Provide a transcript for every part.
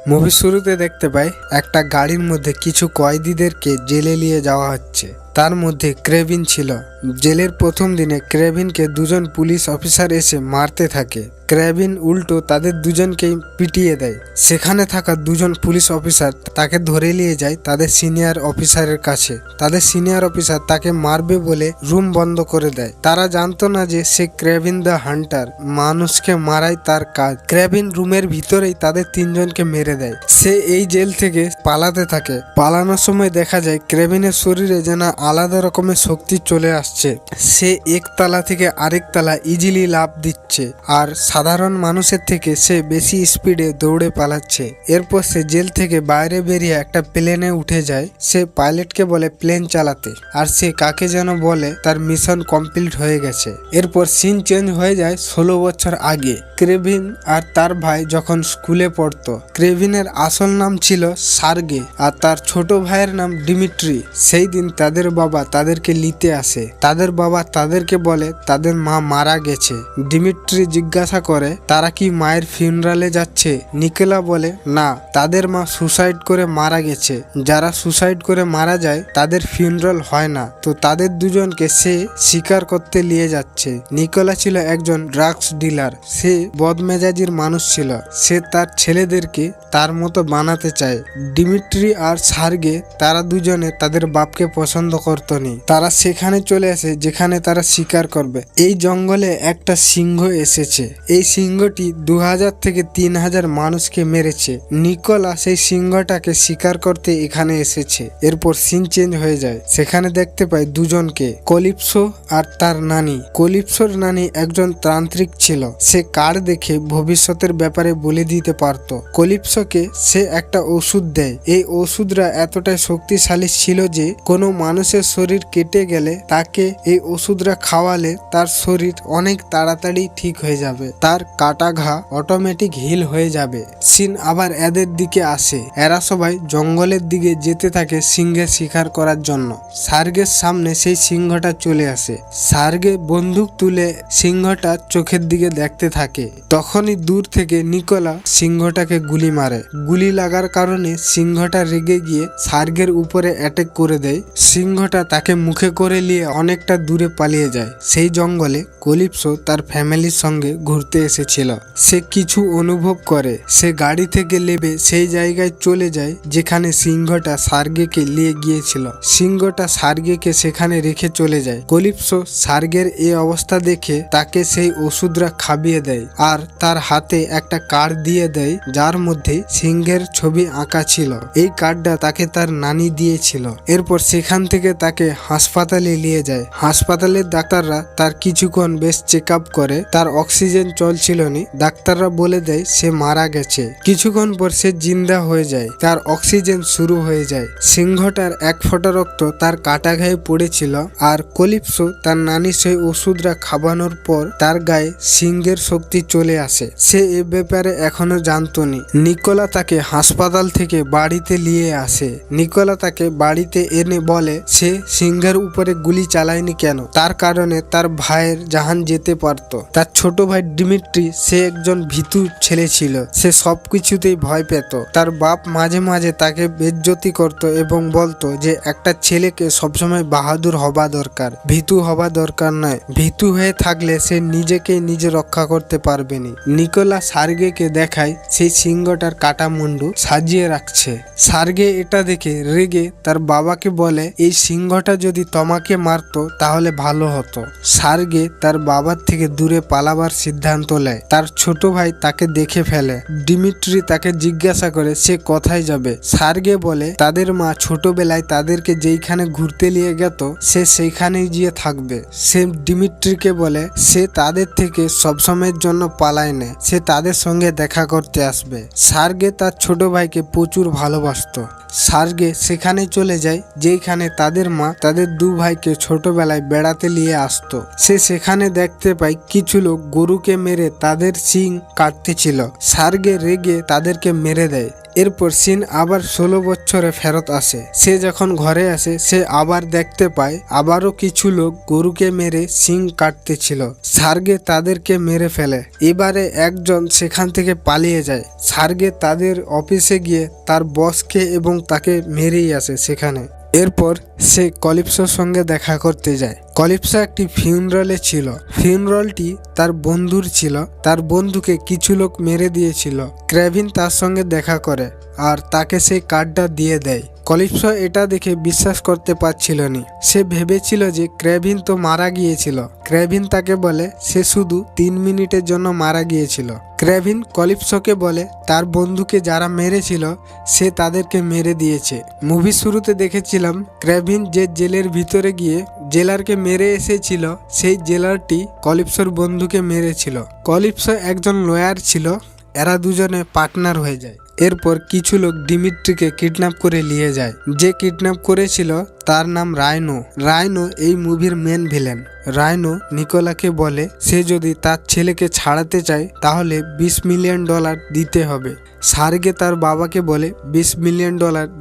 Movie শুরুতে দেখতে পাই একটা গাড়ির মধ্যে কিছু কয়েদিদেরকে জেলে নিয়ে যাওয়া হচ্ছে। তার মধ্যে ক্রেভিন ছিল। জেলের প্রথম দিনে ক্রেভিনকে দুজন পুলিশ অফিসার এসে মারতে থাকে। ক্রেভিন উল্টো তাদের দুজনকেই পিটিয়ে দেয়। সেখানে থাকা দুজন পুলিশ অফিসার তাকে ধরে নিয়ে যায় তাদের সিনিয়র অফিসারের কাছে। তাদের সিনিয়র অফিসার তাকে মারবে বলে রুম বন্ধ করে দেয়। তারা জানতো না যে সে ক্রেভিন দ্য হান্টার, মানুষকে মারাই তার কাজ। ক্রেভিন রুমের ভিতরেই তাদের তিনজনকে মেরে দেয়। সে এই জেল থেকে পালাতে থাকে। পালানোর সময় দেখা যায় ক্রেভিনের শরীরে যেন আলাদা রকমের শক্তি চলে আসছে। সে একতলা থেকে আরেক তলা ইজিলি লাফ দিচ্ছে, আর সাধারণ মানুষের থেকে সে বেশি স্পিডে দৌড়ে পালাচ্ছে। এরপর সে জেল থেকে বাইরে বেরিয়ে একটা প্লেনে উঠে যায়। সে পাইলটকে বলে প্লেন চালাতে, আর সে কাকে যেন বলে তার মিশন কমপ্লিট হয়ে গেছে। এরপর সিন চেঞ্জ হয়ে যায় 16 বছর আগে। ক্রেভিন আর তার ভাই যখন স্কুলে পড়তো। ক্রেভিনের আসল নাম ছিল সার্গে, আর তার ছোট ভাইয়ের নাম ডিমিট্রি। সেই দিন তাদের বাবা তাদেরকে নিতে আসে। তাদের বাবা তাদেরকে বলে তাদের মা মারা গেছে। ডিমিট্রি জিজ্ঞাসা করে তারা কি মায়ের ফিউনারালে যাচ্ছে। নিকোলা বলে না, তাদের মা সুসাইড করে মারা গেছে। যারা সুসাইড করে মারা যায় তাদের ফিউনারাল হয় না, তো তাদের দুজনকে সে শিকার করতে নিয়ে যাচ্ছে। নিকোলা ছিল একজন ড্রাগস ডিলার। সে বদমেজাজির মানুষ ছিল। সে তার ছেলেদেরকে তার মতো বানাতে চায়। ডিমিট্রি আর সার্গে তারা দুজনে তাদের বাপকে পছন্দ করতো নি। তারা সেখানে চলে আসে যেখানে তারা শিকার করবে। এই জঙ্গলে একটা সিংহ এসেছে। এই সিংহটি 2000 থেকে 3000 মানুষকে মেরেছে। নিকোলা সেই সিংহটাকে শিকার করতে এখানে এসেছে। এরপর সিন চেঞ্জ হয়ে যায়। সেখানে দেখতে পাই দুজনকে, কলিপসো আর তার নানি। কলিপসোর নানি একজন তান্ত্রিক ছিল। সে কার্ড দেখে ভবিষ্যতের ব্যাপারে বলে দিতে পারত। কলিপসোকে সে একটা ওষুধ দেয়। এই ওষুধরা এতটাই শক্তিশালী ছিল যে কোনো মানুষের শরীর কেটে গেলে তাকে এই ওষুধরা খাওয়ালে তার শরীর অনেক তাড়াতাড়ি ঠিক হয়ে যাবে। তার কাটা ঘা অটোমেটিক হিল হয়ে যাবে। সিন আবার এদের দিকে আসে। এরা সবাই জঙ্গলের দিকে যেতে থাকে সিংহের শিকার করার জন্য। সার্গের সামনে সেই সিংহটা চলে আসে। সার্গে বন্দুক তুলে সিংহটার চোখের দিকে দেখতে থাকে। তখনই দূর থেকে নিকোলা সিংহটাকে গুলি মারে। গুলি লাগার কারণে সিংহটা রেগে গিয়ে সার্গের উপরে অ্যাটাক করে দেয়। সিংহটা তাকে মুখে করে নিয়ে অনেকটা দূরে পালিয়ে যায়। সেই জঙ্গলে কলিপসো তার ফ্যামিলির সঙ্গে ঘুরতে এসেছিল। সে কিছু অনুভব করে। সে গাড়ি থেকে নেমে সেই জায়গায় চলে যায় যেখানে সিংহটা সার্গেকে নিয়ে গিয়েছিল। সিংহটা সার্গেকে সেখানে রেখে চলে যায়। কলিপসো সার্গের এই অবস্থা দেখে তাকে সেই ওষুধরা খাবিয়ে দেয়, আর তার হাতে একটা কার্ড দিয়ে দেয় যার মধ্যে সিংহের ছবি আঁকা ছিল। এই কার্ডটা তাকে তার নানি দিয়েছিল। এরপর সেখান থেকে তাকে হাসপাতালে নিয়ে যায়। হাসপাতালের ডাক্তাররা তার কিছুক্ষণ বেশ চেক আপ করে। তার অক্সিজেন চলছিল না। ডাক্তাররা বলে দেয় সে মারা গেছে। কিছুক্ষণ পর সে জিন্দা হয়ে যায়। তার অক্সিজেন শুরু হয়ে যায়। সিংহটার এক ফোঁটা রক্ত তার কাটা গায়ে পড়েছিল, আর কলিপসো তার নানি সেই ওষুধরা খাওয়ানোর পর তার গায়ে সিংহের শক্তি চলে আসে। সে এ ব্যাপারে এখনো জানতো না। নিকোলা তাকে হাসপাতাল থেকে বাড়িতে নিয়ে আসে। নিকোলা তাকে বাড়িতে এনে বলে সে সিংহের উপরে গুলি চালায়নি কেন। তার কারণে তার ভাইয়ের জাহান যেতে পারত। তার ছোট ভাই ডিমিট্রি সে একজন ভীতু ছেলে ছিল। সে সবকিছুতেই ভয় পেত। তার বাপ মাঝে মাঝে তাকে বেজ্জতি করত এবং বলতো যে একটা ছেলেকে সবসময় বাহাদুর হবা দরকার, ভীতু হবা দরকার নয়। ভীতু হয়ে থাকলে সে নিজেকেই নিজে রক্ষা করতে পারবে না। নিকোলা সার্গেকে দেখায় সেই সিংহটার কাটা মুন্ডু সাজিয়ে রাখছে। সার্গে এটা দেখে রেগে তার বাবাকে বলে এই সিংহটা যদি তোমাকে মারতো তাহলে ভালো হতো। সার্গে তার বাবার থেকে দূরে পালাবার সিদ্ধান্ত নেয়। তার ছোট ভাই তাকে দেখে ফেলে। ডিমিট্রি তাকে জিজ্ঞাসা করে সে কোথায় যাবে। সার্গে বলে তাদের মা ছোটবেলায় তাদেরকে যেইখানে ঘুরতে নিয়ে গেত সে সেইখানেই গিয়ে থাকবে। সে ডিমিট্রিকে বলে সে তাদের থেকে সবসময়ের জন্য পালায় না, সে তাদের সঙ্গে দেখা করতে আসবে। সার্গে তার ছোট ভাইকে প্রচুর ভালোবাসতো। সার্গে সেখানে চলে যায় যেখানে তাদের মা তাদের দু ভাইকে ছোটবেলায় বেড়াতে নিয়ে আসতো। সে সেখানে দেখতে পায় কিছু লোক গরুকে মেরে তাদের শিং কাটতেছিল। সার্গে রেগে তাদেরকে মেরে দেয়। এরপর সিন আবার 16 বছরে ফেরত আসে। সে যখন ঘরে আসে সে আবার দেখতে পায় আবারও কিছু লোক গরুকে মেরে শিং কাটতেছিল। সার্গে তাদেরকে মেরে ফেলে। এবারে একজন সেখান থেকে পালিয়ে যায়। সার্গে তাদের অফিসে গিয়ে তার বসকে এবং তাকে মেরেই আসে সেখানে। এরপর সে কলিপসোর সঙ্গে দেখা করতে যায়। কলিপসো একটি ফিউনারালে ছিল। ফিউনারালটি তার বন্ধুর ছিল। তার বন্ধুকে কিছু লোক মেরে দিয়েছিল। ক্রেভিন তার সঙ্গে দেখা করে আর তাকে সেই কার্ডটা দিয়ে দেয়। কলিপসো এটা দেখে বিশ্বাস করতে পারছিল না। সে ভেবেছিল যে ক্রেভিন তো মারা গিয়েছিল। ক্রেভিন তাকে বলে সে শুধু 3 মিনিটের জন্য মারা গিয়েছিল। ক্রেভিন কলিপসোকে বলে তার বন্ধুকে যারা মেরেছিল সে তাদেরকে মেরে দিয়েছে। মুভি শুরুতে দেখেছিলাম ক্রেভিন যে জেলের ভিতরে গিয়ে জেলারকে মেরে এসেছিল সেই জেলারটি কলিপসোর বন্ধুকে মেরেছিল। কলিপসো একজন লয়ার ছিল। এরা দুজনে পার্টনার হয়ে যায়। এরপর কিছু লোক ডিমিট্রিকে কিডন্যাপ করে নিয়ে যায়। যে কিডন্যাপ করেছিল তার নাম রাইনো। রাইনো এই মুভির মেন ভিলেন। রাইনো নিকোলাকে বলে সে যদি তার ছেলেকে ছাড়াতে চায় তাহলে $20 মিলিয়ন দিতে হবে। সার্গে তার বাবাকে বলে $20 মিলিয়ন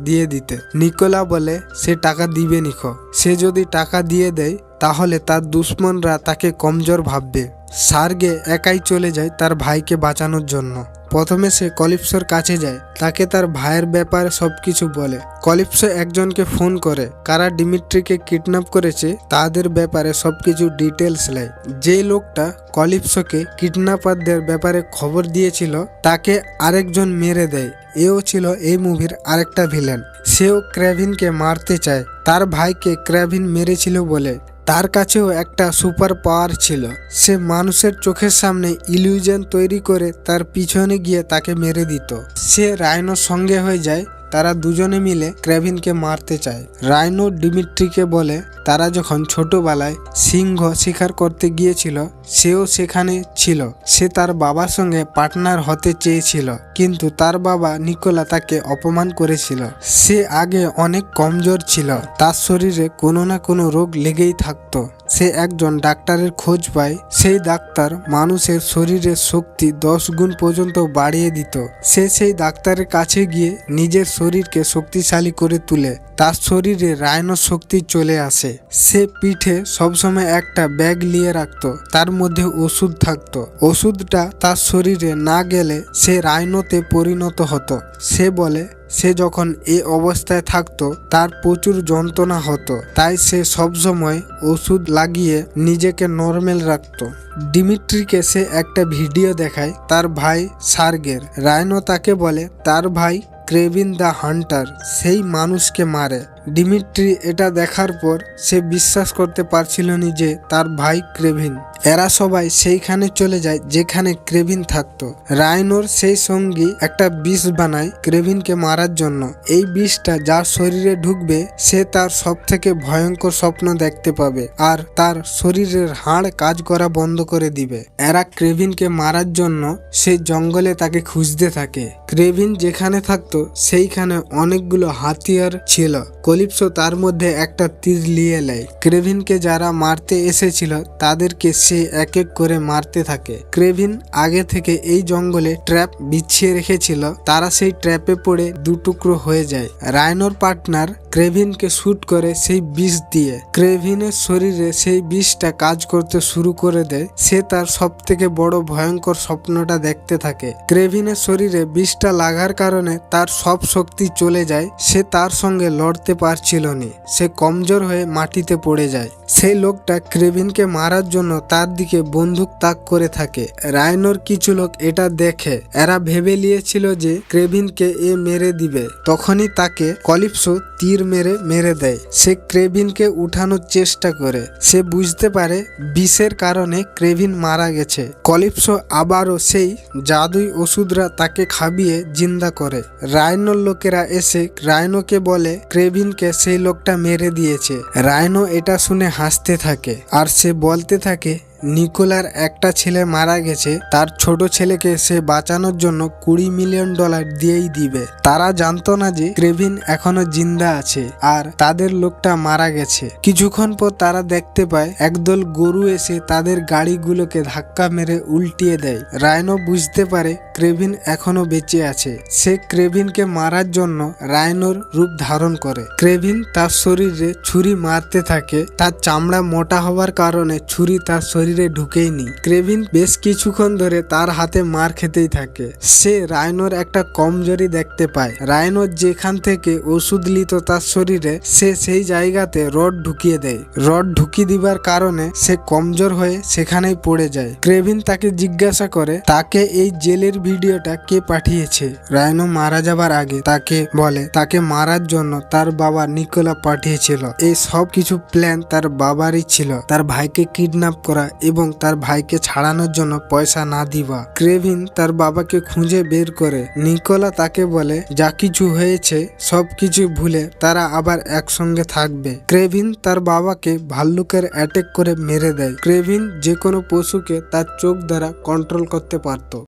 দিয়ে দিতে। নিকোলা বলে সে টাকা দিবে নিখো। সে যদি টাকা দিয়ে দেয় তাহলে তার দুশ্মনরা তাকে কমজোর ভাববে। সার্গে একাই চলে যায় তার ভাইকে বাঁচানোর জন্য। প্রথমে সে কলিপসোর কাছে যায়, তাকে তার ভাইয়ের ব্যাপারে সবকিছু বলে। কলিপসো একজনকে ফোন করে, কারা ডিমিট্রিকে কিডন্যাপ করেছে তাদের ব্যাপারে সবকিছু ডিটেলস নেয়। যে লোকটা কলিপসোকে কিডন্যাপারদের ব্যাপারে খবর দিয়েছিল তাকে আরেকজন মেরে দেয়। এও ছিল এই মুভির আরেকটা ভিলেন। সেও ক্রেভিনকে মারতে চায়। তার ভাইকে ক্রেভিন মেরেছিল বলে তার কাছেও একটা সুপার পাওয়ার ছিল। সে মানুষের চোখের সামনে ইলিউশন তৈরি করে তার পিছনে গিয়ে তাকে মেরে দিত। সে রাইনোর সঙ্গে হয়ে যায়। তারা দুজনে মিলে ক্রেভিনকে মারতে চায়। রাইনো ডিমিট্রিকে বলে তারা যখন ছোটবেলায় সিংহ শিকার করতে গিয়েছিল সেও সেখানে ছিল। সে তার বাবার সঙ্গে পার্টনার হতে চেয়েছিল কিন্তু তার বাবা নিকোলা তাকে অপমান করেছিল। সে আগে অনেক কমজোর ছিল। তার শরীরে কোনো না কোনো রোগ লেগেই থাকতো। সে একজন ডাক্তারের খোঁজ পায়। সেই ডাক্তার মানুষের শরীরের শক্তি 10 গুণ পর্যন্ত বাড়িয়ে দিত। সে সেই ডাক্তারের কাছে গিয়ে নিজের শরীরকে শক্তিশালী করে তুলে। তার শরীরে রাইনোর শক্তি চলে আসে। সে পিঠে সবসময় একটা ব্যাগ নিয়ে রাখতো, তার মধ্যে ওষুধ থাকতো। ওষুধটা তার শরীরে না গেলে সে রাইনোতে পরিণত হতো। সে বলে সে যখন এই অবস্থায় থাকতো তার প্রচুর যন্ত্রণা হতো, তাই সে সবসময় ওষুধ লাগিয়ে নিজেকে নর্মাল রাখতো। ডিমিট্রিকে সে একটা ভিডিও দেখায় তার ভাই সার্গের। রাইনো তাকে বলে তার ভাই ক্রেভিন দ্য হান্টার সেই মানুষকে মারে। ডিমিট্রি এটা দেখার পর সে বিশ্বাস করতে পারছিল না যে তার ভাই ক্রেভিন। এরা সবাই সেইখানে চলে যায় যেখানে ক্রেভিন থাকতো। রাইনোর সেই সঙ্গী একটা বিষ বানায় ক্রেভিনকে মারার জন্য। এই বিষটা যার শরীরে ঢুকবে সে তার সব থেকে ভয়ঙ্কর স্বপ্ন দেখতে পাবে আর তার শরীরের হাড় কাজ করা বন্ধ করে দিবে। এরা ক্রেভিনকে মারার জন্য সেই জঙ্গলে তাকে খুঁজতে থাকে। ক্রেভিন যেখানে থাকতো সেইখানে অনেকগুলো হাতিয়ার ছিল। কলিপসো তার মধ্যে একটা তীর নিয়ে নেয়। ক্রেভিনকে যারা মারতে এসেছিল তাদেরকে সে এক এক করে মারতে থাকে। ক্রেভিন আগে থেকে এই জঙ্গলে ট্র্যাপ বিছিয়ে রেখেছিল। তারা সেই ট্র্যাপে পড়ে দুটুকরো হয়ে যায়। রাইনোর পার্টনার ক্রেভিনকে শুট করে সেই বিষ দিয়ে। ক্রেভিনের শরীরে সেই বিষটা কাজ করতে শুরু করে দেয়। সে তার সব থেকে বড় ভয়ঙ্কর স্বপ্নটা দেখতে থাকে। ক্রেভিনের শরীরে বিষটা লাগার কারণে তার সব শক্তি চলে যায়। সে তার সঙ্গে লড়তে পারছিল না। সে কমজোর হয়ে মাটিতে পড়ে যায়। সেই লোকটা ক্রেভিনকে মারার জন্য তার দিকে বন্দুক তাক করে থাকে। রাইনোর কিছু লোক এটা দেখে। এরা ভেবে নিয়েছিল যে ক্রেভিনকে এ মেরে দিবে। তখনই তাকে কলিপসো তীর মেরে দেয়। সে ক্রেভিনকে উঠানোর চেষ্টা করে। সে বুঝতে পারে বিষের কারণে ক্রেভিন মারা গেছে। কলিপসো আবারও সেই জাদুই ওষুধরা তাকে খাবিয়ে জিন্দা করে। রাইনোর লোকেরা এসে রাইনোকে বলে ক্রেভিনকে সেই লোকটা মেরে দিয়েছে। রাইনো এটা শুনে হাসতে থাকে আর সে বলতে থাকে নিকোলার একটা ছেলে মারা গেছে, তার ছোট ছেলেকে সে বাঁচানোর জন্য $20 মিলিয়ন দিয়েই দিবে। তারা জানতো না যে ক্রেভিন এখনো জিন্দা আছে আর তাদের লোকটা মারা গেছে। কিছুক্ষণ পর তারা দেখতে পায় একদল গরু এসে তাদের গাড়িগুলোকে ধাক্কা মেরে উল্টিয়ে দেয়। রাইনো বুঝতে পারে ক্রেভিন এখনো বেঁচে আছে। সে ক্রেভিনকে মারার জন্য রাইনোর রূপ ধারণ করে। ক্রেভিন তার শরীরে ছুরি মারতে থাকে। তার চামড়া মোটা হওয়ার কারণে ছুরি তার শরীরে ঢুকেইনি। ক্রেভিন বেশ কিছুক্ষণ ধরে তার হাতে মার খেতেই থাকে। সে রাইনোর একটা কমজোরি দেখতে পায়। রাইনো যেখান থেকে ওষুধ নিত তার শরীরে, সে সেই জায়গাতে রড ঢুকিয়ে দেয়। রড ঢুকিয়ে দিবার কারণে সে কমজোর হয়ে সেখানেই পড়ে যায়। ক্রেভিন তাকে জিজ্ঞাসা করে তাকে এই জেলের ভিডিওটা কে পাঠিয়েছে। রাইনো মারা যাবার আগে তাকে বলে তাকে মারার জন্য তার বাবা নিকোলা পাঠিয়েছিল। এই সব কিছু প্ল্যান তার বাবারই ছিল, তার ভাইকে কিডন্যাপ করা এবং তার ভাইকে ছাড়ানোর জন্য পয়সা না দিবা। ক্রেভিন তার বাবাকে খুঁজে বের করে। নিকোলা তাকে বলে যা কিছু হয়েছে সব কিছু ভুলে তারা আবার একসঙ্গে থাকবে। ক্রেভিন তার বাবাকে ভাল্লুকের অ্যাটাক করে মেরে দেয়। ক্রেভিন যে কোনো পশুকে তার চোখ দ্বারা কন্ট্রোল করতে পারত।